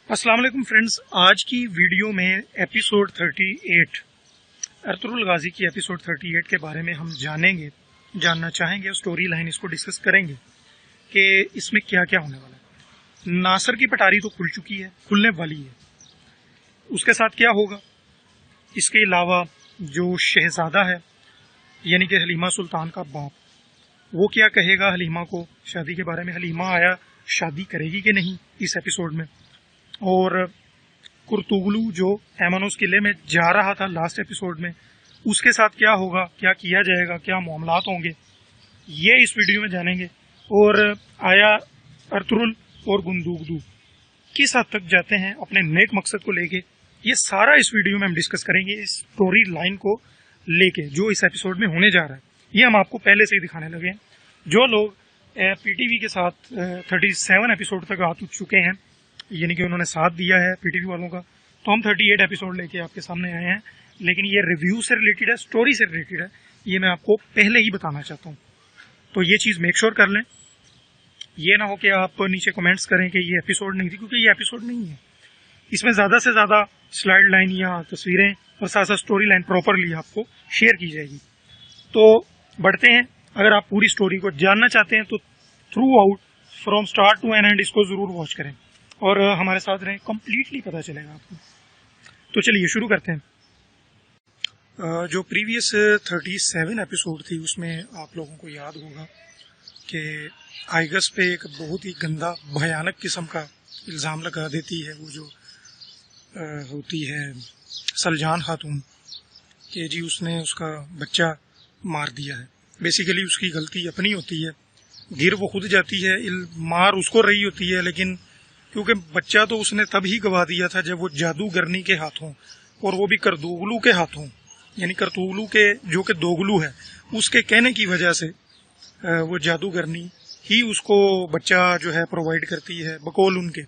السلام علیکم فرینڈز، آج کی ویڈیو میں ایپیسوڈ 38 ارطغرل غازی کی ایپیسوڈ 38 کے بارے میں ہم جاننا چاہیں گے. سٹوری لائن اس کو ڈسکس کریں گے کہ اس میں کیا کیا ہونے والا ہے. ناصر کی پٹاری تو کھل چکی ہے، کھلنے والی ہے. اس کے ساتھ کیا ہوگا؟ اس کے علاوہ جو شہزادہ ہے یعنی کہ حلیمہ سلطان کا باپ، وہ کیا کہے گا حلیمہ کو شادی کے بارے میں. حلیمہ آیا شادی کرے گی کہ نہیں اس ایپیسوڈ میں. اور کرتوغلو جو ایمانوس قلعے میں جا رہا تھا لاسٹ ایپیسوڈ میں، اس کے ساتھ کیا ہوگا، کیا کیا جائے گا، کیا معاملات ہوں گے، یہ اس ویڈیو میں جانیں گے. اور آیا ارطغرل اور گندوگدو کس حد تک جاتے ہیں اپنے نیک مقصد کو لے کے، یہ سارا اس ویڈیو میں ہم ڈسکس کریں گے. اس سٹوری لائن کو لے کے جو اس ایپیسوڈ میں ہونے جا رہا ہے یہ ہم آپ کو پہلے سے ہی دکھانے لگے ہیں. جو لوگ پی ٹی وی کے ساتھ 37 ایپیسوڈ تک آ چکے ہیں، یعنی کہ انہوں نے ساتھ دیا ہے پی ٹی وی والوں کا، تو ہم 38 ایپیسوڈ لے کے آپ کے سامنے آئے ہیں. لیکن یہ ریویو سے ریلیٹڈ ہے، سٹوری سے ریلیٹڈ ہے، یہ میں آپ کو پہلے ہی بتانا چاہتا ہوں. تو یہ چیز میک شور کر لیں. یہ نہ ہو کہ آپ نیچے کمنٹس کریں کہ یہ ایپیسوڈ نہیں تھی، کیونکہ یہ ایپیسوڈ نہیں ہے. اس میں زیادہ سے زیادہ سلائیڈ لائن یا تصویریں اور ساتھ ساتھ سٹوری لائن پراپرلی آپ کو شیئر کی جائے گی. تو بڑھتے ہیں. اگر آپ پوری سٹوری کو جاننا چاہتے ہیں تو throughout from start to end اس کو ضرور واچ کریں اور ہمارے ساتھ رہیں، کمپلیٹلی پتہ چلے گا آپ کو. تو چلیے شروع کرتے ہیں. جو پریویس 37 ایپیسوڈ تھی اس میں آپ لوگوں کو یاد ہوگا کہ آئیگس پہ ایک بہت ہی گندا بھیانک قسم کا الزام لگا دیتی ہے وہ جو ہوتی ہے سلجان خاتون، کہ جی اس نے اس کا بچہ مار دیا ہے. بیسیکلی اس کی غلطی اپنی ہوتی ہے، گر وہ خود جاتی ہے، مار اس کو رہی ہوتی ہے، لیکن کیونکہ بچہ تو اس نے تب ہی گوا دیا تھا جب وہ جادوگرنی کے ہاتھوں، اور وہ بھی کرتوغلو کے ہاتھوں، یعنی کرتوغلو کے جو کہ دوغلو ہے اس کے کہنے کی وجہ سے وہ جادوگرنی ہی اس کو بچہ جو ہے پرووائڈ کرتی ہے بقول ان کے،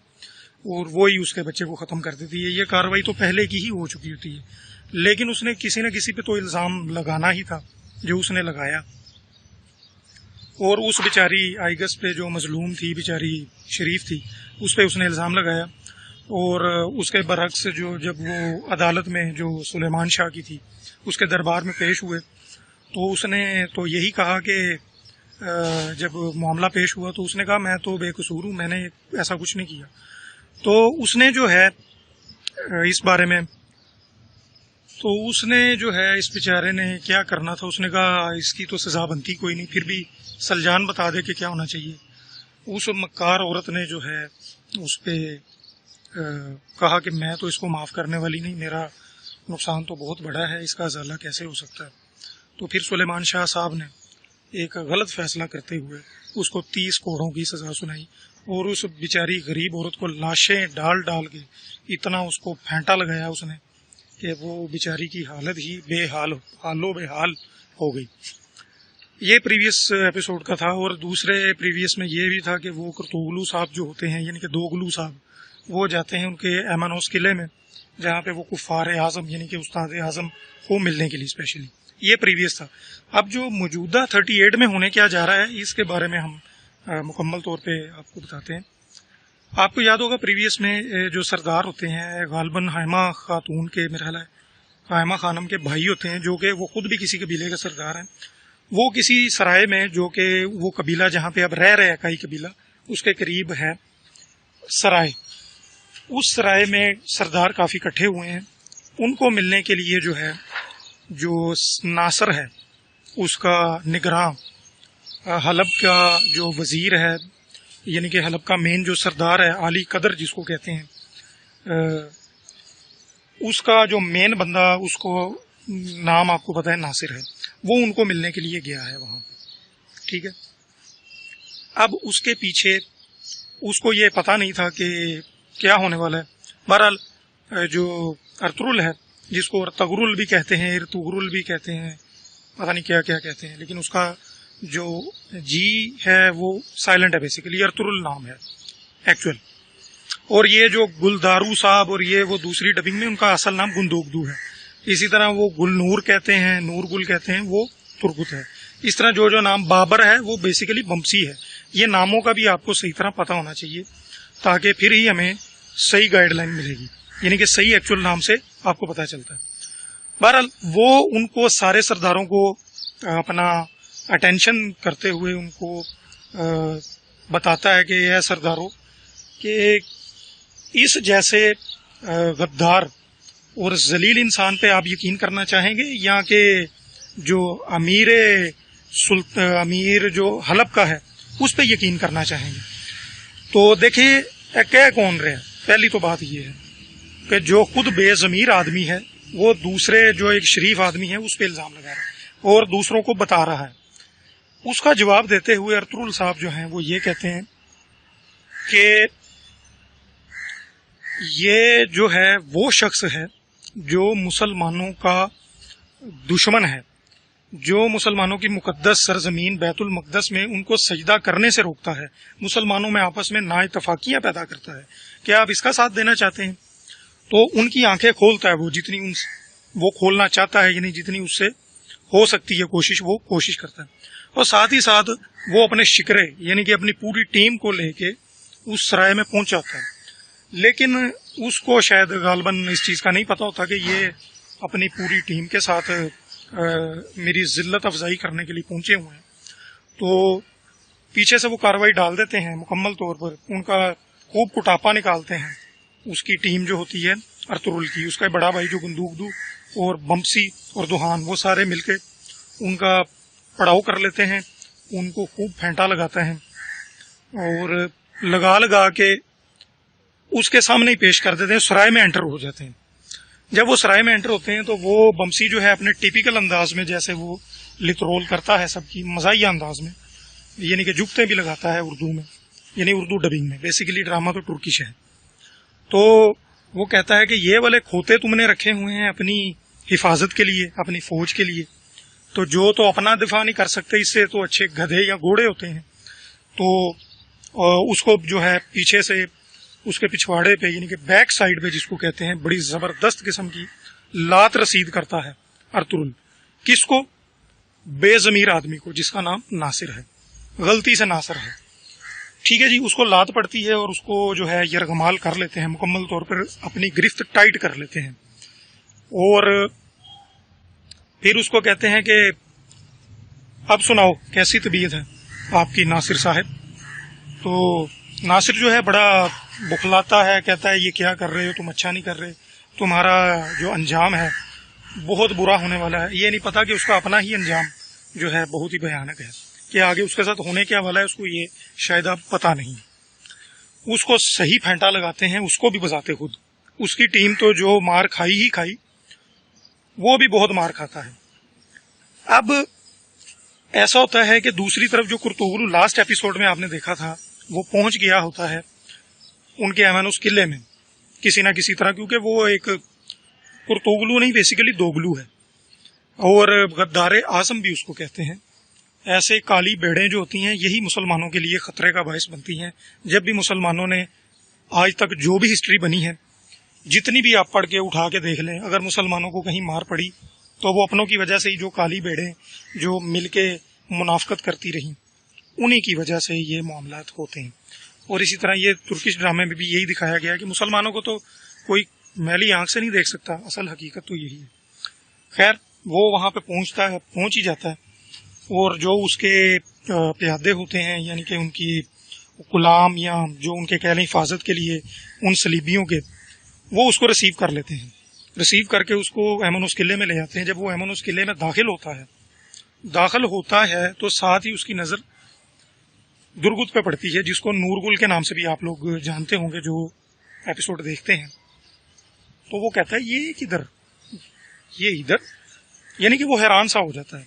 اور وہی اس کے بچے کو ختم کر دیتی ہے. یہ کاروائی تو پہلے کی ہی ہو چکی ہوتی ہے، لیکن اس نے کسی نہ کسی پہ تو الزام لگانا ہی تھا جو اس نے لگایا. اور اس بیچاری آئیگس پہ جو مظلوم تھی، بیچاری شریف تھی، اس پہ اس نے الزام لگایا. اور اس کے برعکس جب وہ عدالت میں جو سلیمان شاہ کی تھی اس کے دربار میں پیش ہوئے تو اس نے تو یہی کہا کہ جب معاملہ پیش ہوا تو اس نے کہا میں تو بے قصور ہوں، میں نے ایسا کچھ نہیں کیا. تو اس نے جو ہے اس بارے میں تو اس نے جو ہے اس بیچارے نے کیا کرنا تھا، اس نے کہا اس کی تو سزا بنتی کوئی نہیں، پھر بھی سلجان بتا دے کہ کیا ہونا چاہیے. اس مکار عورت نے جو ہے اس پہ کہا کہ میں تو اس کو معاف کرنے والی نہیں، میرا نقصان تو بہت بڑا ہے، اس کا ازالہ کیسے ہو سکتا ہے. تو پھر سلیمان شاہ صاحب نے ایک غلط فیصلہ کرتے ہوئے اس کو 30 کوڑوں کی سزا سنائی، اور اس بیچاری غریب عورت کو لاشیں ڈال ڈال کے اتنا اس کو پھینٹا لگایا اس نے کہ وہ بیچاری کی حالت ہی بے حال ہو گئی. یہ پریویس ایپیسوڈ کا تھا. اور دوسرے پریویس میں یہ بھی تھا کہ وہ کرتوغلو صاحب جو ہوتے ہیں یعنی کہ دوغلو صاحب، وہ جاتے ہیں ان کے ایمانوس قلعے میں جہاں پہ وہ کفار اعظم یعنی کہ استاد اعظم کو ملنے کے لیے اسپیشلی. یہ پریویس تھا. اب جو موجودہ 38 میں ہونے کیا جا رہا ہے اس کے بارے میں ہم مکمل طور پہ آپ کو بتاتے ہیں. آپ کو یاد ہوگا پریویس میں جو سردار ہوتے ہیں غالباً حائمہ خاتون کے، میرا خیال ہے حائمہ خانم کے بھائی ہوتے ہیں، جو کہ وہ خود بھی کسی قبیلے کے سردار ہیں. وہ کسی سرائے میں، جو کہ وہ قبیلہ جہاں پہ اب رہ رہے ہیں کئی قبیلہ، اس کے قریب ہے سرائے. اس سرائے میں سردار کافی اکٹھے ہوئے ہیں. ان کو ملنے کے لیے جو ہے جو ناصر ہے اس کا نگراں، حلب کا جو وزیر ہے یعنی کہ حلب کا مین جو سردار ہے عالی قدر جس کو کہتے ہیں، اس کا جو مین بندہ، اس کو نام آپ کو پتا ہے ناصر ہے، وہ ان کو ملنے کے لیے گیا ہے وہاں. ٹھیک ہے. اب اس کے پیچھے اس کو یہ پتا نہیں تھا کہ کیا ہونے والا ہے. بہرحال جو ارطغرل ہے، جس کو ارطغرل بھی کہتے ہیں، ارطغرل بھی کہتے ہیں، پتہ نہیں کیا کیا کہتے ہیں، لیکن اس کا جو جی ہے وہ سائلنٹ ہے، بیسیکلی ارطغرل نام ہے ایکچوئل. اور یہ جو گلدارو صاحب اور یہ وہ دوسری ڈبنگ میں ان کا اصل نام گندوگدو ہے. اسی طرح وہ گل نور کہتے ہیں، نور گل کہتے ہیں، وہ ترگت ہے. اس طرح جو نام بابر ہے وہ بیسیکلی بمسی ہے. یہ ناموں کا بھی آپ کو صحیح طرح پتہ ہونا چاہیے تاکہ پھر ہی ہمیں صحیح گائیڈ لائن ملے گی، یعنی کہ صحیح ایکچوئل نام سے آپ کو پتا چلتا ہے۔ بہرحال وہ ان کو سارے سرداروں کو اپنا اٹینشن کرتے ہوئے ان کو بتاتا ہے کہ یہ سرداروں کہ اس جیسے غدار اور ذلیل انسان پہ آپ یقین کرنا چاہیں گے، یا کہ جو امیر جو حلب کا ہے اس پہ یقین کرنا چاہیں گے؟ تو دیکھیں کہہ کون رہے ہیں؟ پہلی تو بات یہ ہے کہ جو خود بے ضمیر آدمی ہے وہ دوسرے جو ایک شریف آدمی ہے اس پہ الزام لگا رہا ہے اور دوسروں کو بتا رہا ہے۔ اس کا جواب دیتے ہوئے ارطغرل صاحب جو ہیں وہ یہ کہتے ہیں کہ یہ جو ہے وہ شخص ہے جو مسلمانوں کا دشمن ہے، جو مسلمانوں کی مقدس سرزمین بیت المقدس میں ان کو سجدہ کرنے سے روکتا ہے، مسلمانوں میں آپس میں نا اتفاقیاں پیدا کرتا ہے۔ کیا آپ اس کا ساتھ دینا چاہتے ہیں؟ تو ان کی آنکھیں کھولتا ہے وہ، جتنی وہ کھولنا چاہتا ہے، یعنی جتنی اس سے ہو سکتی ہے کوشش، وہ کوشش کرتا ہے۔ اور ساتھ ہی ساتھ وہ اپنے شکرے یعنی کہ اپنی پوری ٹیم کو لے کے اس سرائے میں پہنچاتا ہے، لیکن اس کو شاید غالباً اس چیز کا نہیں پتا ہوتا کہ یہ اپنی پوری ٹیم کے ساتھ میری ذلت افزائی کرنے کے لیے پہنچے ہوئے ہیں۔ تو پیچھے سے وہ کارروائی ڈال دیتے ہیں مکمل طور پر، ان کا خوب کٹاپا نکالتے ہیں۔ اس کی ٹیم جو ہوتی ہے ارطغرل کی، اس کا بڑا بھائی جو گندوق اور بمسی اور دوہان، وہ سارے مل کے ان کا پڑاؤ کر لیتے ہیں، ان کو خوب پھینٹا لگاتے ہیں اور لگا کے اس کے سامنے ہی پیش کر دیتے ہیں، سرائے میں انٹر ہو جاتے ہیں۔ جب وہ سرائے میں انٹر ہوتے ہیں تو وہ بمسی جو ہے اپنے ٹیپیکل انداز میں، جیسے وہ لترول کرتا ہے سب کی مزاحیہ انداز میں، یعنی کہ جگتیں بھی لگاتا ہے اردو میں، یعنی اردو ڈبنگ میں، بیسیکلی ڈرامہ تو ٹرکش ہے۔ تو وہ کہتا ہے کہ یہ والے کھوتے تم نے رکھے ہوئے ہیں اپنی حفاظت کے لیے، اپنی فوج کے لیے، تو جو تو اپنا دفاع نہیں کر سکتے، اس سے تو اچھے گدھے یا گھوڑے ہوتے ہیں۔ تو اس کو جو ہے پیچھے سے اس کے پچھواڑے پہ، یعنی کہ بیک سائڈ پہ جس کو کہتے ہیں، بڑی زبردست قسم کی لات رسید کرتا ہے ارطغرل۔ کس کو؟ بے ضمیر آدمی کو، جس کا نام ناصر ہے، غلطی سے ناصر ہے، ٹھیک ہے جی۔ اس کو لات پڑتی ہے اور اس کو جو ہے یرغمال کر لیتے ہیں، مکمل طور پر اپنی گرفت ٹائٹ کر لیتے ہیں، اور پھر اس کو کہتے ہیں کہ اب سناؤ کیسی طبیعت ہے آپ کی ناصر صاحب؟ تو ناصر جو ہے بڑا بخلاتا ہے، کہتا ہے یہ کیا کر رہے ہو تم، اچھا نہیں کر رہے، تمہارا جو انجام ہے بہت برا ہونے والا ہے۔ یہ نہیں پتا کہ اس کا اپنا ہی انجام جو ہے بہت ہی بھیانک ہے، کہ آگے اس کے ساتھ ہونے کیا والا ہے اس کو یہ شاید اب پتا نہیں۔ اس کو صحیح پھینٹا لگاتے ہیں، اس کو بھی بذات خود۔ اس کی ٹیم تو جو مار کھائی ہی کھائی، وہ بھی بہت مار کھاتا ہے۔ اب ایسا ہوتا ہے کہ دوسری طرف جو کرتوغلو لاسٹ ایپیسوڈ میں آپ نے دیکھا تھا، وہ پہنچ گیا ہوتا ہے ان کے ایمانوس قلعے میں کسی نہ کسی طرح، کیونکہ وہ ایک کرتوغلو نہیں، بیسیکلی دوگلو ہے، اور غدار اعظم بھی اس کو کہتے ہیں۔ ایسے کالی بیڑیں جو ہوتی ہیں یہی مسلمانوں کے لیے خطرے کا باعث بنتی ہیں۔ جب بھی مسلمانوں نے آج تک جو بھی ہسٹری بنی ہے، جتنی بھی آپ پڑھ کے اٹھا کے دیکھ لیں، اگر مسلمانوں کو کہیں مار پڑی تو وہ اپنوں کی وجہ سے ہی، جو کالی بیڑیں جو مل کے منافقت کرتی رہیں، انہی کی وجہ سے یہ معاملات ہوتے ہیں۔ اور اسی طرح یہ ترکش ڈرامے میں بھی یہی دکھایا گیا کہ مسلمانوں کو تو کوئی میلی آنکھ سے نہیں دیکھ سکتا، اصل حقیقت تو یہی ہے۔ خیر، وہ وہاں پہ پہنچ ہی جاتا ہے، اور جو اس کے پیادے ہوتے ہیں، یعنی کہ ان کی غلام یا جو ان کے کہہ لیں حفاظت کے لیے ان صلیبیوں کے، وہ اس کو ریسیو کر لیتے ہیں، ریسیو کر کے اس کو ایمانوس قلعے میں لے جاتے ہیں۔ جب وہ ایمانوس قلعے میں داخل ہوتا ہے تو ساتھ ہی اس کی نظر درگت پہ پڑتی ہے، جس کو نورگل کے نام سے بھی آپ لوگ جانتے ہوں گے جو ایپیسوڈ دیکھتے ہیں۔ تو وہ کہتا ہے یہ ادھر، یعنی کہ وہ حیران سا ہو جاتا ہے۔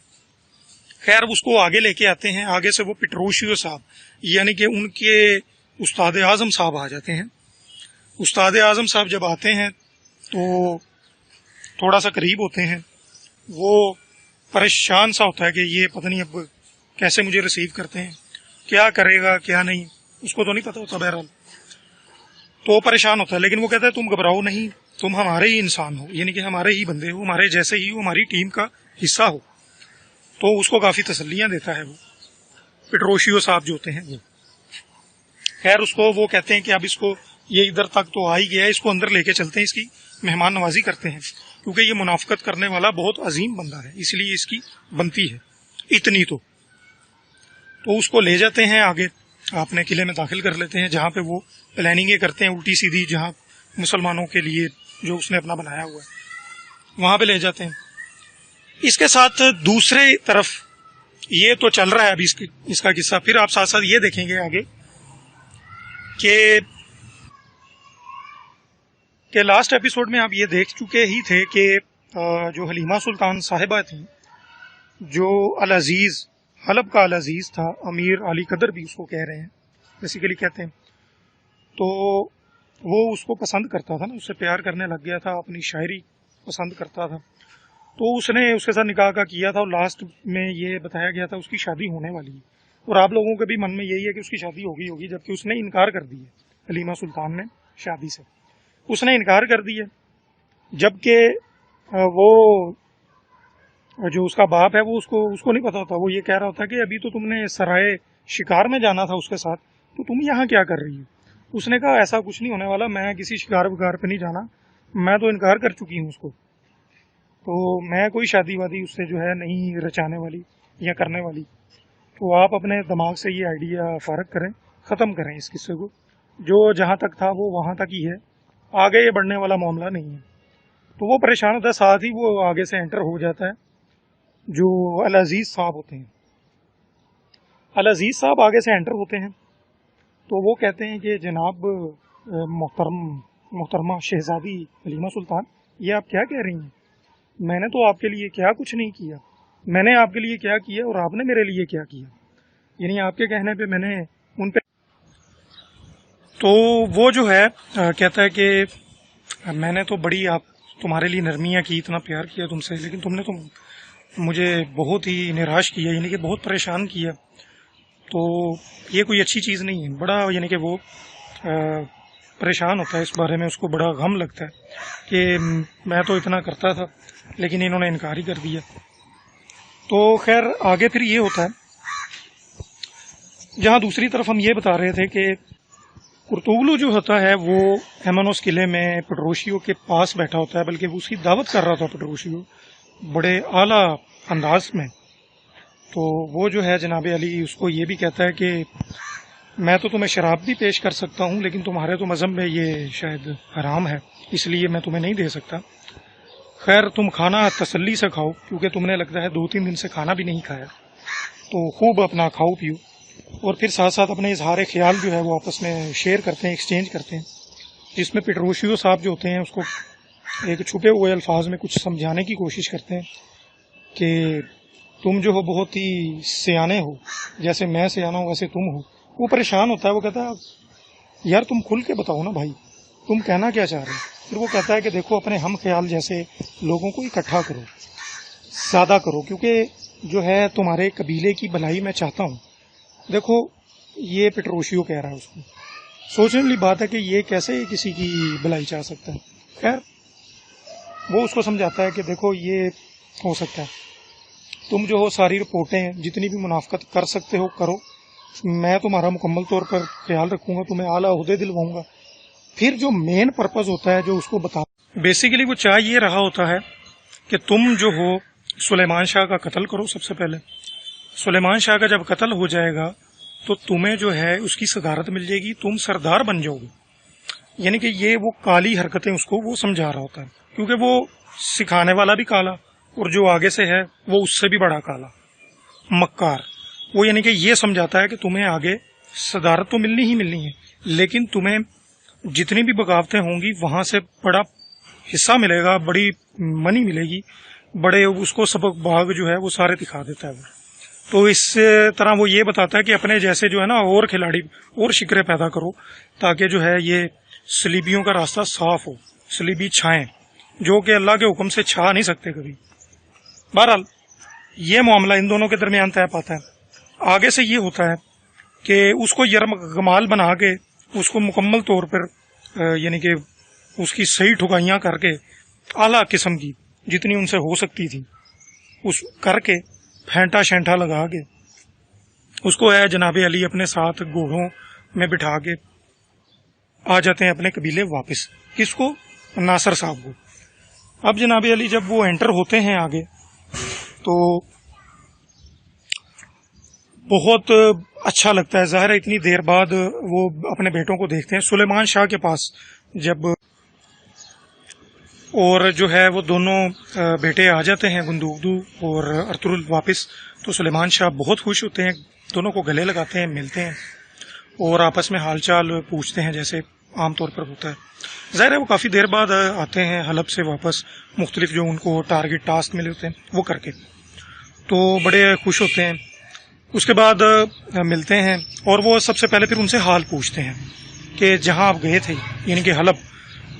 خیر، اس کو آگے لے کے آتے ہیں، آگے سے وہ پٹروشیو صاحب یعنی کہ ان کے استاد اعظم صاحب آ جاتے ہیں۔ استاد اعظم صاحب جب آتے ہیں تو تھوڑا سا قریب ہوتے ہیں، وہ پریشان سا ہوتا ہے کہ یہ پتہ نہیں اب کیسے مجھے ریسیو کرتے ہیں، کیا کرے گا کیا نہیں، اس کو تو نہیں پتا ہوتا۔ بہرحال تو پریشان ہوتا ہے، لیکن وہ کہتا ہے تم گھبراؤ نہیں، تم ہمارے ہی انسان ہو، یعنی کہ ہمارے ہی بندے ہو، ہمارے جیسے ہی ہو، ہماری ٹیم کا حصہ ہو۔ تو اس کو کافی تسلیاں دیتا ہے وہ پٹروشیو صاحب جو ہوتے ہیں وہ۔ خیر، اس کو وہ کہتے ہیں کہ اب اس کو یہ ادھر تک تو آ ہی گیا ہے، اس کو اندر لے کے چلتے ہیں، اس کی مہمان نوازی کرتے ہیں، کیونکہ یہ منافقت کرنے والا بہت عظیم بندہ ہے، اس لیے اس کی بنتی ہے اتنی تو اس کو لے جاتے ہیں آگے، اپنے قلعے میں داخل کر لیتے ہیں، جہاں پہ وہ پلاننگیں کرتے ہیں الٹی سیدھی، جہاں مسلمانوں کے لیے جو اس نے اپنا بنایا ہوا ہے وہاں پہ لے جاتے ہیں۔ اس کے ساتھ دوسرے طرف یہ تو چل رہا ہے ابھی اس کا قصہ، پھر آپ ساتھ ساتھ یہ دیکھیں گے آگے کہ لاسٹ ایپیسوڈ میں آپ یہ دیکھ چکے ہی تھے کہ جو حلیمہ سلطان صاحبہ تھیں، جو العزیز حلب کا العزیز تھا، امیر علی قدر بھی اس کو کہہ رہے ہیں، بیسیکلی کہتے ہیں، تو وہ اس کو پسند کرتا تھا نا، اس سے پیار کرنے لگ گیا تھا، اپنی شاعری پسند کرتا تھا، تو اس نے اس کے ساتھ نکاح کا کیا تھا، اور لاسٹ میں یہ بتایا گیا تھا اس کی شادی ہونے والی ہے، اور آپ لوگوں کے بھی من میں یہی ہے کہ اس کی شادی ہوگی، جبکہ اس نے انکار کر دی ہے، حلیمہ سلطان نے شادی سے اس نے انکار کر دیا، جبکہ وہ جو اس کا باپ ہے وہ اس کو نہیں پتا ہوتا، وہ یہ کہہ رہا ہوتا کہ ابھی تو تم نے سرائے شکار میں جانا تھا اس کے ساتھ، تو تم یہاں کیا کر رہی ہو؟ اس نے کہا ایسا کچھ نہیں ہونے والا، میں کسی شکار وکار پہ نہیں جانا، میں تو انکار کر چکی ہوں اس کو، تو میں کوئی شادی وادی اس سے جو ہے نہیں رچانے والی یا کرنے والی، تو آپ اپنے دماغ سے یہ آئیڈیا فارغ کریں، ختم کریں اس قصے کو، جو جہاں تک تھا وہ وہاں تک ہی ہے، آگے یہ بڑھنے والا معاملہ نہیں ہے۔ تو وہ پریشان ہوتا ہے، ساتھ ہی وہ آگے سے انٹر ہو جاتا ہے، جو العزیز صاحب ہوتے ہیں، العزیز صاحب آگے سے انٹر ہوتے ہیں، تو وہ کہتے ہیں کہ جناب محترمہ شہزادی حلیمہ سلطان، یہ آپ کیا کہہ رہی ہیں؟ میں نے تو آپ کے لیے کیا کچھ نہیں کیا، میں نے آپ کے لیے کیا کیا اور آپ نے میرے لیے کیا کیا، یعنی آپ کے کہنے پہ میں نے ان پہ، تو وہ جو ہے کہتا ہے کہ میں نے تو بڑی تمہارے لیے نرمیاں کی، اتنا پیار کیا تم سے، لیکن تم نے تو مجھے بہت ہی نراش کیا، یعنی کہ بہت پریشان کیا، تو یہ کوئی اچھی چیز نہیں ہے، بڑا یعنی کہ وہ پریشان ہوتا ہے اس بارے میں، اس کو بڑا غم لگتا ہے کہ میں تو اتنا کرتا تھا لیکن انہوں نے انکار ہی کر دیا۔ تو خیر آگے پھر یہ ہوتا ہے، جہاں دوسری طرف ہم یہ بتا رہے تھے کہ کرتوگلو جو ہوتا ہے وہ ایمنوس قلعے میں پٹروشیو کے پاس بیٹھا ہوتا ہے، بلکہ وہ اس کی دعوت کر رہا تھا پٹروشیو بڑے اعلیٰ انداز میں، تو وہ جو ہے جناب علی اس کو یہ بھی کہتا ہے کہ میں تو تمہیں شراب بھی پیش کر سکتا ہوں، لیکن تمہارے تو مذہب میں یہ شاید حرام ہے، اس لیے میں تمہیں نہیں دے سکتا، خیر تم کھانا تسلی سے کھاؤ، کیونکہ تم نے لگتا ہے 2-3 دن سے کھانا بھی نہیں کھایا، تو خوب اپنا کھاؤ پیو، اور پھر ساتھ ساتھ اپنے اظہار خیال جو ہے وہ آپس میں شیئر کرتے ہیں، ایکسچینج کرتے ہیں، جس میں پٹروشیو صاحب جو ہوتے ہیں اس کو ایک چھپے ہوئے الفاظ میں کچھ سمجھانے کی کوشش کرتے ہیں کہ تم جو ہو بہت ہی سیانے ہو، جیسے میں سیانا ہوں ویسے تم ہو۔ وہ پریشان ہوتا ہے، وہ کہتا ہے یار تم کھل کے بتاؤ نا بھائی، تم کہنا کیا چاہ رہے ہو؟ پھر وہ کہتا ہے کہ دیکھو اپنے ہم خیال جیسے لوگوں کو اکٹھا کرو، زیادہ کرو، کیونکہ جو ہے تمہارے قبیلے کی بھلائی میں چاہتا ہوں۔ دیکھو یہ پٹروشیو کہہ رہا ہے اس کو، سوچنے والی بات ہے کہ یہ کیسے کسی کی بھلائی چاہ سکتا ہے۔ خیر وہ اس کو سمجھاتا ہے کہ دیکھو یہ ہو سکتا ہے، تم جو ہو ساری رپورٹیں جتنی بھی منافقت کر سکتے ہو کرو، میں تمہارا مکمل طور پر خیال رکھوں گا، تمہیں اعلیٰ عہدے دلواؤں گا۔ پھر جو مین پرپز ہوتا ہے جو اس کو بتا، بیسیکلی وہ چاہ یہ رہا ہوتا ہے کہ تم جو ہو سلیمان شاہ کا قتل کرو، سب سے پہلے سلیمان شاہ کا جب قتل ہو جائے گا تو تمہیں جو ہے اس کی صدارت مل جائے گی، تم سردار بن جاؤ گے، یعنی کہ یہ وہ کالی حرکتیں اس کو وہ سمجھا رہا ہوتا ہے، کیونکہ وہ سکھانے والا بھی کالا اور جو آگے سے ہے وہ اس سے بھی بڑا کالا مکار، وہ یعنی کہ یہ سمجھاتا ہے کہ تمہیں آگے صدارت تو ملنی ہی ملنی ہے، لیکن تمہیں جتنی بھی بغاوتیں ہوں گی وہاں سے بڑا حصہ ملے گا، بڑی منی ملے گی، بڑے اس کو سبق باغ جو ہے وہ سارے دکھا دیتا ہے وہ۔ تو اس طرح وہ یہ بتاتا ہے کہ اپنے جیسے جو ہے نا اور کھلاڑی اور شکرے پیدا کرو، تاکہ جو ہے یہ صلیبیوں کا راستہ صاف ہو، صلیبی چھائیں جو کہ اللہ کے حکم سے چھا نہیں سکتے کبھی۔ بہرحال یہ معاملہ ان دونوں کے درمیان طے پاتا ہے۔ آگے سے یہ ہوتا ہے کہ اس کو یرغمال بنا کے اس کو مکمل طور پر یعنی کہ اس کی صحیح ٹھکائیاں کر کے اعلیٰ قسم کی جتنی ان سے ہو سکتی تھی اس کر کے پھینٹا شینٹا لگا کے اس کو ہے جناب علی اپنے ساتھ گھوڑوں میں بٹھا کے آ جاتے ہیں اپنے قبیلے واپس. کس کو؟ ناصر صاحب کو. اب جناب علی جب وہ انٹر ہوتے ہیں آگے تو بہت اچھا لگتا ہے. ظاہر ہے اتنی دیر بعد وہ اپنے بیٹوں کو دیکھتے ہیں سلیمان شاہ کے پاس جب، اور جو ہے وہ دونوں بیٹے آ جاتے ہیں گندوگدو اور ارطغرل واپس. تو سلیمان شاہ بہت خوش ہوتے ہیں، دونوں کو گلے لگاتے ہیں، ملتے ہیں اور آپس میں حال چال پوچھتے ہیں جیسے عام طور پر ہوتا ہے. ظاہر ہے وہ کافی دیر بعد آتے ہیں حلب سے واپس، مختلف جو ان کو ٹارگٹ ٹاسک ملے ہوتے ہیں وہ کر کے، تو بڑے خوش ہوتے ہیں. اس کے بعد ملتے ہیں اور وہ سب سے پہلے پھر ان سے حال پوچھتے ہیں کہ جہاں آپ گئے تھے یعنی کہ حلب،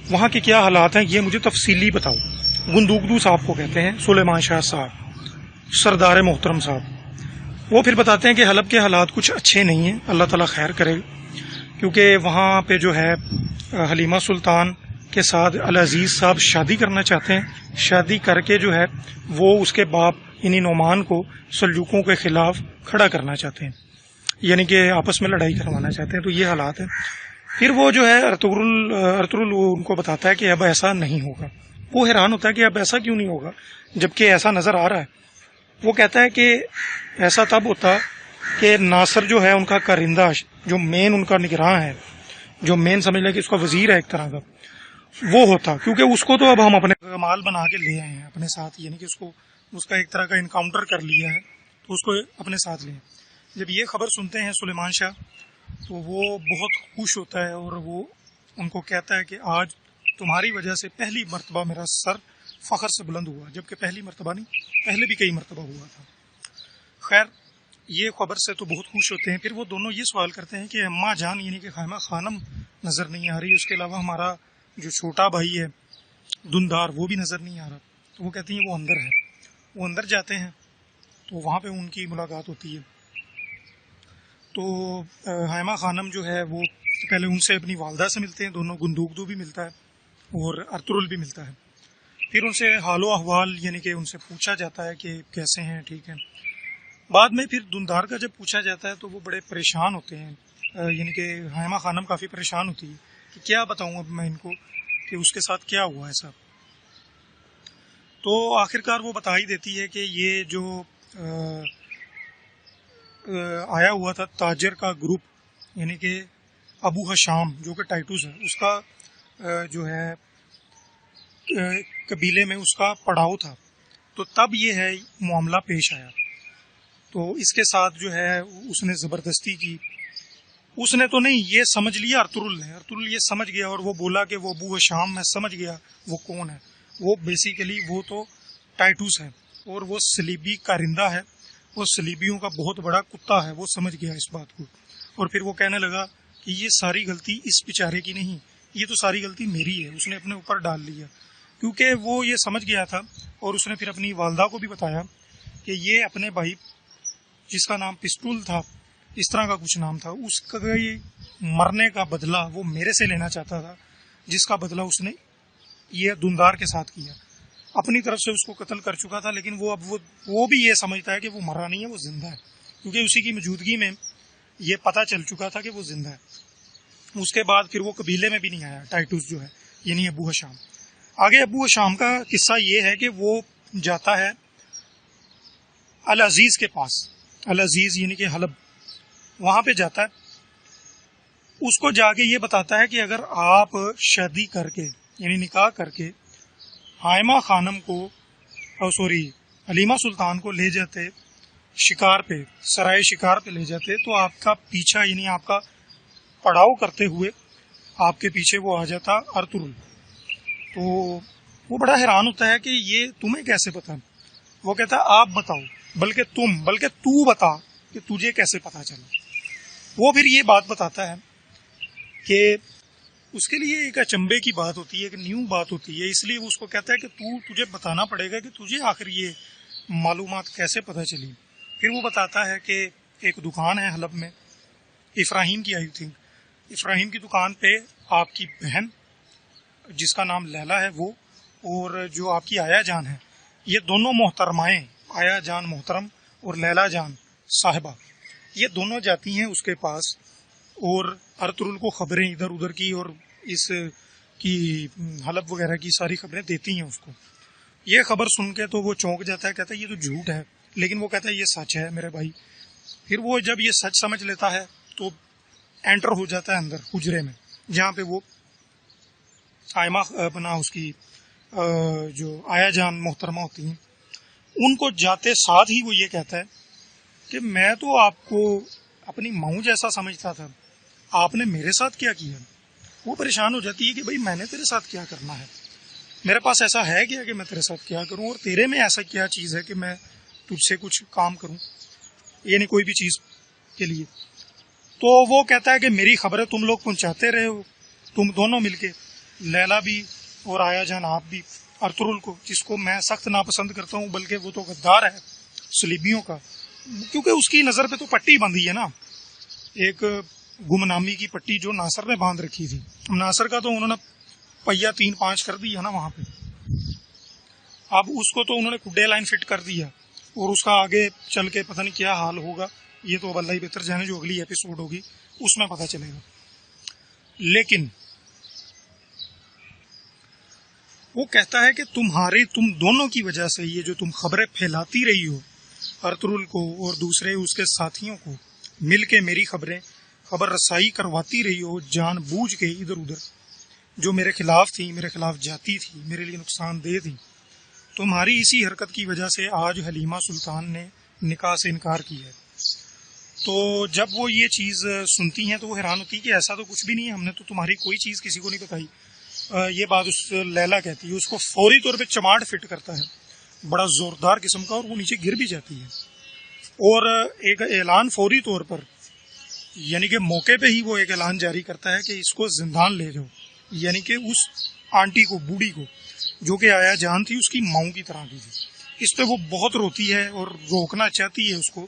وہاں کے کیا حالات ہیں یہ مجھے تفصیلی بتاؤ. گندوگدو صاحب کو کہتے ہیں، سلیمان شاہ صاحب، سردار محترم صاحب. وہ پھر بتاتے ہیں کہ حلب کے حالات کچھ اچھے نہیں ہیں، اللہ تعالیٰ خیر کرے، کیونکہ وہاں پہ جو ہے حلیمہ سلطان کے ساتھ العزیز صاحب شادی کرنا چاہتے ہیں. شادی کر کے جو ہے وہ اس کے باپ یعنی نعمان کو سلجوقوں کے خلاف کھڑا کرنا چاہتے ہیں، یعنی کہ آپس میں لڑائی کروانا چاہتے ہیں. تو یہ حالات ہیں. پھر وہ جو ہے ارطغرل وہ ان کو بتاتا ہے کہ اب ایسا نہیں ہوگا. وہ حیران ہوتا ہے کہ اب ایسا کیوں نہیں ہوگا جبکہ ایسا نظر آ رہا ہے. وہ کہتا ہے کہ ایسا تب ہوتا کہ ناصر جو ہے ان کا کارندہ، جو مین ان کا نگراں ہے، جو مین سمجھ لیں کہ اس کا وزیر ہے ایک طرح کا، وہ ہوتا. کیونکہ اس کو تو اب ہم اپنے مال بنا کے لے آئے ہیں اپنے ساتھ، یعنی کہ اس کا ایک طرح کا انکاؤنٹر کر لیا ہے تو اس کو اپنے ساتھ لیں. جب یہ خبر سنتے ہیں سلیمان شاہ تو وہ بہت خوش ہوتا ہے اور وہ ان کو کہتا ہے کہ آج تمہاری وجہ سے پہلی مرتبہ میرا سر فخر سے بلند ہوا، جبکہ پہلی مرتبہ نہیں، پہلے بھی کئی مرتبہ ہوا تھا. خیر یہ خبر سے تو بہت خوش ہوتے ہیں. پھر وہ دونوں یہ سوال کرتے ہیں کہ اماں جان یعنی کہ خیمہ خانم نظر نہیں آ رہی، اس کے علاوہ ہمارا جو چھوٹا بھائی ہے دندار وہ بھی نظر نہیں آ رہا. تو وہ کہتی ہیں وہ اندر ہے. وہ اندر جاتے ہیں تو وہاں پہ ان کی ملاقات ہوتی ہے. تو حیمہ خانم جو ہے وہ پہلے ان سے اپنی والدہ سے ملتے ہیں، دونوں گندوگدو بھی ملتا ہے اور ارطغرل بھی ملتا ہے. پھر ان سے حال و احوال یعنی کہ ان سے پوچھا جاتا ہے کہ کیسے ہیں، ٹھیک ہے. بعد میں پھر دندار کا جب پوچھا جاتا ہے تو وہ بڑے پریشان ہوتے ہیں، یعنی کہ حیمہ خانم کافی پریشان ہوتی ہے کہ کیا بتاؤں اب میں ان کو کہ اس کے ساتھ کیا ہوا ایسا. تو آخرکار وہ بتا ہی دیتی ہے کہ یہ جو آیا ہوا تھا تاجر کا گروپ، یعنی کہ ابو حشام جو کہ ٹائٹوس ہے، اس کا جو ہے قبیلے میں اس کا پڑاؤ تھا. تو تب یہ ہے معاملہ پیش آیا. تو اس کے ساتھ جو ہے اس نے زبردستی کی. اس نے تو نہیں، یہ سمجھ لیا ارطغرل یہ سمجھ گیا اور وہ بولا کہ وہ ابو حشام میں سمجھ گیا وہ کون ہے. وہ بیسیکلی وہ تو ٹائٹوس ہے اور وہ صلیبی کارندہ ہے، وہ صلیبیوں کا بہت بڑا کتا ہے. وہ سمجھ گیا اس بات کو اور پھر وہ کہنے لگا کہ یہ ساری غلطی اس بیچارے کی نہیں، یہ تو ساری غلطی میری ہے. اس نے اپنے اوپر ڈال لیا کیونکہ وہ یہ سمجھ گیا تھا. اور اس نے پھر اپنی والدہ کو بھی بتایا کہ یہ اپنے بھائی جس کا نام پسٹول تھا، اس طرح کا کچھ نام تھا، اس کا مرنے کا بدلہ وہ میرے سے لینا چاہتا تھا، جس کا بدلہ اس نے یہ دندار کے ساتھ کیا. اپنی طرف سے اس کو قتل کر چکا تھا، لیکن وہ بھی یہ سمجھتا ہے کہ وہ مرا نہیں ہے، وہ زندہ ہے، کیونکہ اسی کی موجودگی میں یہ پتہ چل چکا تھا کہ وہ زندہ ہے. اس کے بعد پھر وہ قبیلے میں بھی نہیں آیا ٹائٹوس جو ہے یعنی ابو حشام. آگے ابو حشام کا قصہ یہ ہے کہ وہ جاتا ہے العزیز کے پاس. العزیز یعنی کہ حلب، وہاں پہ جاتا ہے. اس کو جا کے یہ بتاتا ہے کہ اگر آپ شادی کر کے یعنی نکاح کر کے حائمہ خانم کو حلیمہ سلطان کو لے جاتے شکار پہ، سرائے شکار پہ لے جاتے، تو آپ کا پیچھا یعنی آپ کا پڑاؤ کرتے ہوئے آپ کے پیچھے وہ آ جاتا ارطغرل. تو وہ بڑا حیران ہوتا ہے کہ یہ تمہیں کیسے پتا. وہ کہتا ہے آپ بتاؤ، بلکہ تو بتا کہ تجھے کیسے پتا چلا. وہ پھر یہ بات بتاتا ہے کہ اس کے لیے ایک اچنبے کی بات ہوتی ہے، ایک نیو بات ہوتی ہے، اس لیے وہ اس کو کہتا ہے کہ تجھے بتانا پڑے گا کہ تجھے آخر یہ معلومات کیسے پتہ چلی. پھر وہ بتاتا ہے کہ ایک دکان ہے حلب میں افراہیم کی، افراہیم کی دکان پہ آپ کی بہن جس کا نام لیلا ہے وہ، اور جو آپ کی آیا جان ہے، یہ دونوں محترمائیں، آیا جان محترم اور لیلا جان صاحبہ، یہ دونوں جاتی ہیں اس کے پاس اور ارطغرل کو خبریں ادھر ادھر کی اور اس کی حلب وغیرہ کی ساری خبریں دیتی ہیں اس کو. یہ خبر سن کے تو وہ چونک جاتا ہے, کہتا ہے یہ تو جھوٹ ہے, لیکن وہ کہتا ہے یہ سچ ہے میرے بھائی. پھر وہ جب یہ سچ سمجھ لیتا ہے تو انٹر ہو جاتا ہے اندر حجرے میں, جہاں پہ وہ آئمہ بنا اس کی جو آیا جان محترمہ ہوتی ہیں, ان کو جاتے ساتھ ہی وہ یہ کہتا ہے کہ میں تو آپ کو اپنی ماؤں جیسا سمجھتا تھا, آپ نے میرے ساتھ کیا کیا. وہ پریشان ہو جاتی ہے کہ بھائی میں نے تیرے ساتھ کیا کرنا ہے, میرے پاس ایسا ہے کیا کہ میں تیرے ساتھ کیا کروں, اور تیرے میں ایسا کیا چیز ہے کہ میں تجھ سے کچھ کام کروں, یعنی کوئی بھی چیز کے لیے. تو وہ کہتا ہے کہ میری خبریں تم لوگ پہنچاتے رہے ہو, تم دونوں مل کے, لیلا بھی اور آیا جان آپ بھی, ارطغرل کو, جس کو میں سخت ناپسند کرتا ہوں, بلکہ وہ تو غدار ہے صلیبیوں کا, کیونکہ اس کی نظر پہ تو پٹی بندھی ہے نا, ایک گمنامی کی پٹی جو ناصر نے باندھ رکھی تھی. ناصر کا تو انہوں نے پہیا 3-5 کر دیا نا وہاں پہ, اب اس کو تو انہوں نے کڈے لائن فٹ کر دیا, اور اس کا آگے چل کے پتہ نہیں کیا حال ہوگا, یہ تو اب اللہ ہی بہتر جانے, جو اگلی ایپیسوڈ ہوگی اس میں پتہ چلے گا. لیکن وہ کہتا ہے کہ تم دونوں کی وجہ سے یہ جو تم خبریں پھیلاتی رہی ہو, ارطغرل کو اور دوسرے اس کے ساتھیوں کو مل کے میری خبر رسائی کرواتی رہی ہو جان بوجھ کے ادھر ادھر, جو میرے خلاف تھی, میرے خلاف جاتی تھی, میرے لیے نقصان دہ تھی. تمہاری اسی حرکت کی وجہ سے آج حلیمہ سلطان نے نکاح سے انکار کیا ہے. تو جب وہ یہ چیز سنتی ہیں تو وہ حیران ہوتی ہے کہ ایسا تو کچھ بھی نہیں ہے, ہم نے تو تمہاری کوئی چیز کسی کو نہیں بتائی. یہ بات اس لیلا کہتی ہے, اس کو فوری طور پہ چماڑ فٹ کرتا ہے بڑا زوردار قسم کا, اور وہ نیچے گر بھی جاتی ہے. اور ایک اعلان فوری طور پر, یعنی کہ موقع پہ ہی وہ ایک اعلان جاری کرتا ہے کہ اس کو زندان لے جاؤ, یعنی کہ اس آنٹی کو, بوڑھی کو, جو کہ آیا جان تھی اس کی ماؤں کی طرح کی تھی. اس پہ وہ بہت روتی ہے اور روکنا چاہتی ہے اس کو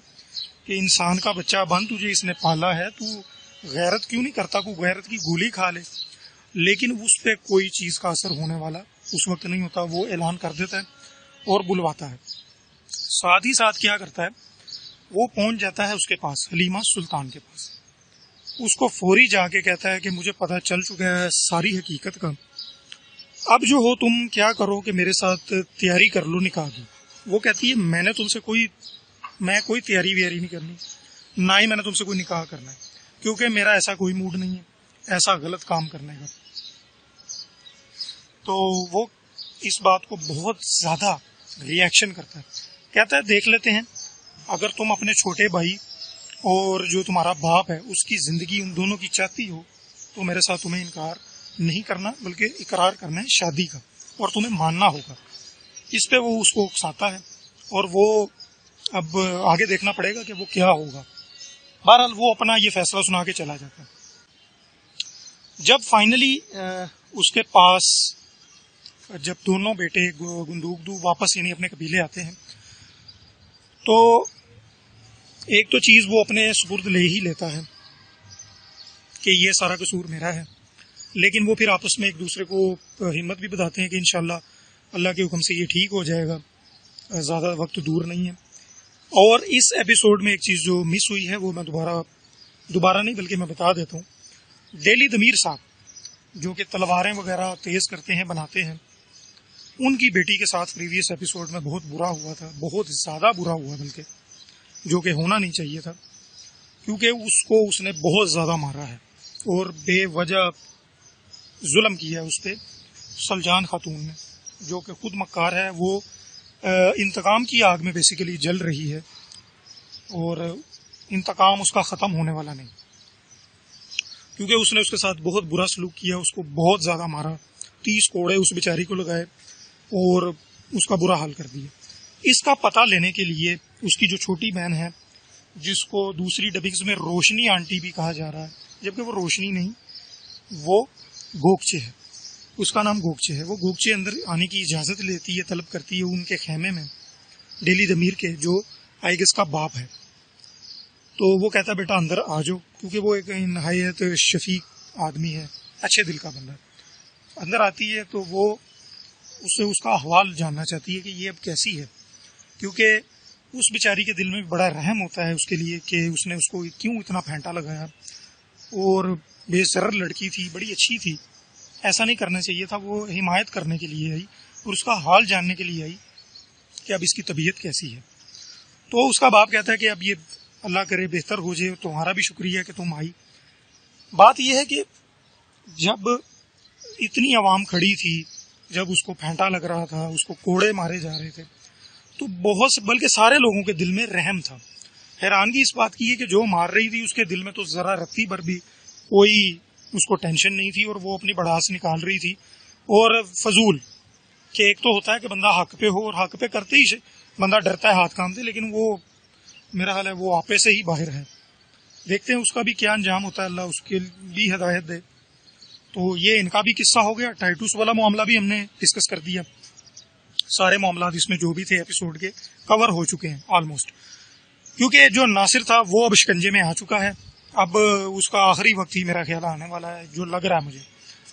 کہ انسان کا بچہ بن, تجھے اس نے پالا ہے, تو غیرت کیوں نہیں کرتا, کوئی غیرت کی گولی کھا لے. لیکن اس پہ کوئی چیز کا اثر ہونے والا اس وقت نہیں ہوتا. وہ اعلان کر دیتا ہے اور بلواتا ہے. ساتھ ہی ساتھ کیا کرتا ہے, وہ پہنچ جاتا ہے اس کے پاس, حلیمہ سلطان کے پاس. اس کو فوری جا کے کہتا ہے کہ مجھے پتہ چل چکا ہے ساری حقیقت کا, اب جو ہو تم کیا کرو کہ میرے ساتھ تیاری کر لو نکاح کی. وہ کہتی ہے میں نے تم سے کوئی تیاری ویاری نہیں کرنی, نہ ہی میں نے تم سے کوئی نکاح کرنا ہے, کیونکہ میرا ایسا کوئی موڈ نہیں ہے ایسا غلط کام کرنے کا. تو وہ اس بات کو بہت زیادہ ریئیکشن کرتا ہے, کہتا ہے دیکھ لیتے ہیں, اگر تم اپنے چھوٹے بھائی اور جو تمہارا باپ ہے اس کی زندگی ان دونوں کی چاہتی ہو تو میرے ساتھ تمہیں انکار نہیں کرنا بلکہ اقرار کرنا ہے شادی کا, اور تمہیں ماننا ہوگا. اس پہ وہ اس کو اکساتا ہے, اور وہ اب آگے دیکھنا پڑے گا کہ وہ کیا ہوگا. بہرحال وہ اپنا یہ فیصلہ سنا کے چلا جاتا ہے. جب فائنلی اس کے پاس جب دونوں بیٹے گندوگدو واپس یعنی اپنے قبیلے آتے ہیں, تو ایک تو چیز وہ اپنے سپرد لے ہی لیتا ہے کہ یہ سارا قصور میرا ہے, لیکن وہ پھر آپس میں ایک دوسرے کو ہمت بھی بتاتے ہیں کہ انشاءاللہ اللہ کے حکم سے یہ ٹھیک ہو جائے گا, زیادہ وقت دور نہیں ہے. اور اس ایپیسوڈ میں ایک چیز جو مس ہوئی ہے وہ میں دوبارہ نہیں بلکہ میں بتا دیتا ہوں. ڈیلی دمیر صاحب جو کہ تلواریں وغیرہ تیز کرتے ہیں, بناتے ہیں, ان کی بیٹی کے ساتھ پریویس ایپیسوڈ میں بہت برا ہوا تھا, بہت زیادہ برا ہوا بلکہ, جو کہ ہونا نہیں چاہیے تھا, کیونکہ اس نے بہت زیادہ مارا ہے اور بے وجہ ظلم کیا ہے اس پہ. سلجان خاتون نے, جو کہ خود مکار ہے, وہ انتقام کی آگ میں بیسیکلی جل رہی ہے, اور انتقام اس کا ختم ہونے والا نہیں, کیونکہ اس نے اس کے ساتھ بہت برا سلوک کیا, اس کو بہت زیادہ مارا, 30 کوڑے اس بیچاری کو لگائے اور اس کا برا حال کر دیا. اس کا پتہ لینے کے لیے اس کی جو چھوٹی بہن ہے, جس کو دوسری ڈبنگز میں روشنی آنٹی بھی کہا جا رہا ہے, جبکہ وہ روشنی نہیں, وہ گوکچے ہے, اس کا نام گوکچے ہے. وہ گوکچے اندر آنے کی اجازت لیتی ہے, طلب کرتی ہے ان کے خیمے میں, ڈیلی دمیر کے, جو آئی گیس کا باپ ہے. تو وہ کہتا ہے بیٹا اندر آ جاؤ, کیونکہ وہ ایک نہایت شفیق آدمی ہے, اچھے دل کا بندہ. اندر آتی ہے تو وہ اس کا احوال جاننا چاہتی ہے کہ یہ اب کیسی ہے, کیونکہ اس بیچاری کے دل میں بڑا رحم ہوتا ہے اس کے لیے کہ اس نے اس کو کیوں اتنا پھینٹا لگایا. اور بے ضرر لڑکی تھی، بڑی اچھی تھی، ایسا نہیں کرنا چاہیے تھا. وہ حمایت کرنے کے لیے آئی اور اس کا حال جاننے کے لیے آئی کہ اب اس کی طبیعت کیسی ہے. تو اس کا باپ کہتا ہے کہ اب یہ اللہ کرے بہتر ہو جائے، تمہارا بھی شکریہ کہ تم آئی. بات یہ ہے کہ جب اتنی عوام کھڑی تھی، جب اس کو پھینٹا لگ رہا تھا، اس کو کوڑے مارے جا رہے تھے، تو بہت سے بلکہ سارے لوگوں کے دل میں رحم تھا. حیرانگی اس بات کی ہے کہ جو مار رہی تھی اس کے دل میں تو ذرا رتی بھر بھی کوئی اس کو ٹینشن نہیں تھی، اور وہ اپنی بڑاس نکال رہی تھی. اور فضول کہ ایک تو ہوتا ہے کہ بندہ حق پہ ہو، اور حق پہ کرتے ہی بندہ ڈرتا ہے ہاتھ کام سے، لیکن وہ میرا حال ہے وہ آپے سے ہی باہر ہے. دیکھتے ہیں اس کا بھی کیا انجام ہوتا ہے، اللہ اس کے بھی ہدایت دے. تو یہ ان کا بھی قصہ ہو گیا. ٹائٹوس والا معاملہ بھی ہم نے ڈسکس کر دیا. سارے معاملات اس میں جو بھی تھے ایپیسوڈ کے کور ہو چکے ہیں آلموسٹ، کیونکہ جو ناصر تھا وہ اب شکنجے میں آ چکا ہے. اب اس کا آخری وقت ہی میرا خیال آنے والا ہے، جو لگ رہا ہے مجھے.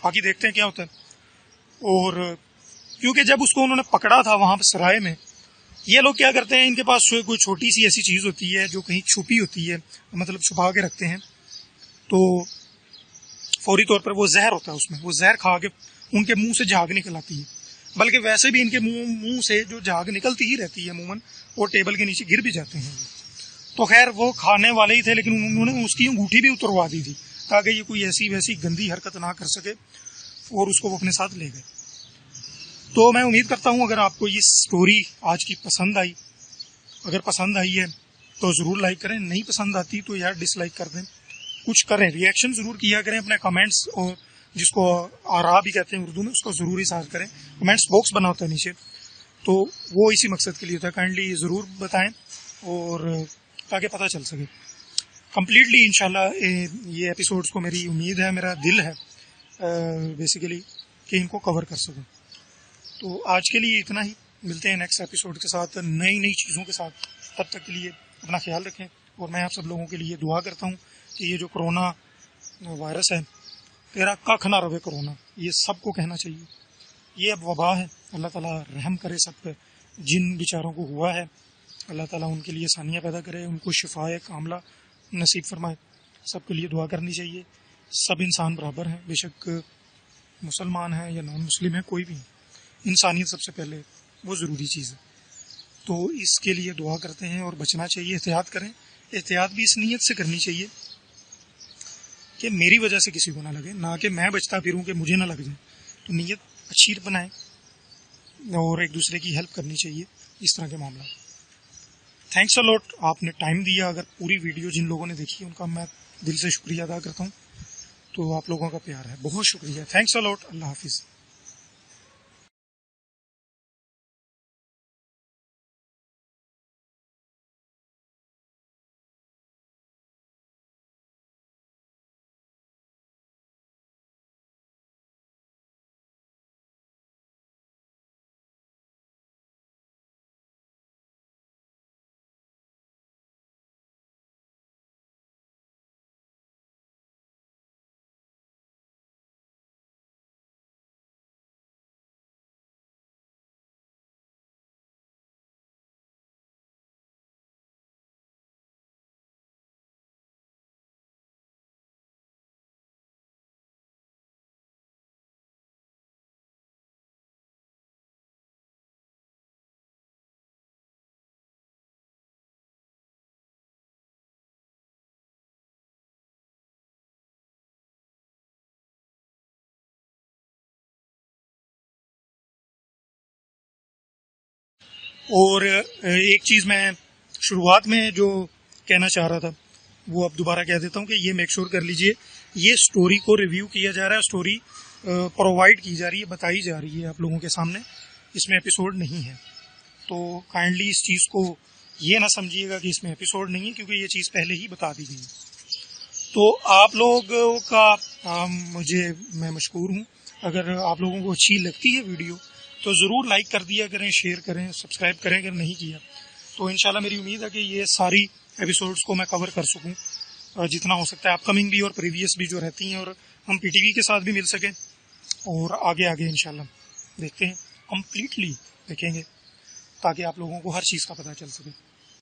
باقی دیکھتے ہیں کیا ہوتا ہے. اور کیونکہ جب اس کو انہوں نے پکڑا تھا وہاں پہ سرائے میں، یہ لوگ کیا کرتے ہیں، ان کے پاس کوئی چھوٹی سی ایسی چیز ہوتی ہے جو کہیں چھپی ہوتی ہے، مطلب چھپا کے رکھتے ہیں، تو فوری طور پر وہ زہر ہوتا ہے اس میں، وہ زہر کھا کے ان کے منہ سے جھاگ نکل آتی ہے. بلکہ ویسے بھی ان کے منہ سے جو جھاگ نکلتی ہی رہتی ہے عموماً، وہ ٹیبل کے نیچے گر بھی جاتے ہیں. تو خیر وہ کھانے والے ہی تھے، لیکن انہوں نے اس کی انگوٹھی بھی اتروا دی تھی تاکہ یہ کوئی ایسی ویسی گندی حرکت نہ کر سکے، اور اس کو وہ اپنے ساتھ لے گئے. تو میں امید کرتا ہوں اگر آپ کو یہ سٹوری آج کی پسند آئی، اگر پسند آئی ہے تو ضرور لائک کریں، نہیں پسند آتی تو یار ڈس لائک کر دیں. کچھ کریں، ریئیکشن ضرور کیا کریں، اپنے کمنٹس، اور جس کو آرا بھی کہتے ہیں اردو میں، اس کو ضرور اظہار کریں. کمنٹس باکس بنا ہوتا ہے نیچے، تو وہ اسی مقصد کے لیے ہوتا ہے. کائنڈلی ضرور بتائیں اور تاکہ پتہ چل سکے. کمپلیٹلی انشاءاللہ یہ ایپیسوڈز کو میری امید ہے، میرا دل ہے بیسیکلی کہ ان کو کور کر سکوں. تو آج کے لیے اتنا ہی. ملتے ہیں نیکسٹ ایپیسوڈ کے ساتھ، نئی چیزوں کے ساتھ. تب تک کے لیے اپنا خیال رکھیں، اور میں آپ سب لوگوں کے لیے دعا کرتا ہوں کہ یہ جو کرونا وائرس ہے، تیرا ککھ نہ رہے کرونا، یہ سب کو کہنا چاہیے. یہ اب وبا ہے، اللہ تعالیٰ رحم کرے سب پہ. جن بیچاروں کو ہوا ہے اللہ تعالیٰ ان کے لیے آسانیاں پیدا کرے، ان کو شفائے کاملہ نصیب فرمائے. سب کے لیے دعا کرنی چاہیے. سب انسان برابر ہیں، بے شک مسلمان ہیں یا نان مسلم ہیں، کوئی بھی نہیں. انسانیت سب سے پہلے، وہ ضروری چیز ہے. تو اس کے لیے دعا کرتے ہیں اور بچنا چاہیے. احتیاط کریں. احتیاط بھی اس نیت سے کرنی چاہیے کہ میری وجہ سے کسی کو نہ لگے، نہ کہ میں بچتا پھروں کہ مجھے نہ لگ جائے. تو نیت اچھی بنائیں اور ایک دوسرے کی ہیلپ کرنی چاہیے اس طرح کے معاملات. تھینکس اے لاٹ، آپ نے ٹائم دیا. اگر پوری ویڈیو جن لوگوں نے دیکھی ان کا میں دل سے شکریہ ادا کرتا ہوں. تو آپ لوگوں کا پیار ہے، بہت شکریہ. تھینکس اے لاٹ. اللہ حافظ. اور ایک چیز میں شروعات میں جو کہنا چاہ رہا تھا وہ اب دوبارہ کہہ دیتا ہوں کہ یہ میک شور کر لیجئے، یہ سٹوری کو ریویو کیا جا رہا ہے، سٹوری پرووائڈ کی جا رہی ہے، بتائی جا رہی ہے آپ لوگوں کے سامنے، اس میں ایپیسوڈ نہیں ہے. تو کائنڈلی اس چیز کو یہ نہ سمجھیے گا کہ اس میں ایپیسوڈ نہیں ہے، کیونکہ یہ چیز پہلے ہی بتا دی گئی. تو آپ لوگوں کا میں مشکور ہوں. اگر آپ لوگوں کو اچھی لگتی ہے ویڈیو تو ضرور لائک کر دیا کریں، شیئر کریں، سبسکرائب کریں اگر نہیں کیا تو. انشاءاللہ میری امید ہے کہ یہ ساری ایپیسوڈز کو میں کور کر سکوں جتنا ہو سکتا ہے، اپ کمنگ بھی اور پریویس بھی جو رہتی ہیں، اور ہم پی ٹی وی کے ساتھ بھی مل سکیں، اور آگے انشاءاللہ دیکھتے ہیں، کمپلیٹلی دیکھیں گے تاکہ آپ لوگوں کو ہر چیز کا پتہ چل سکے.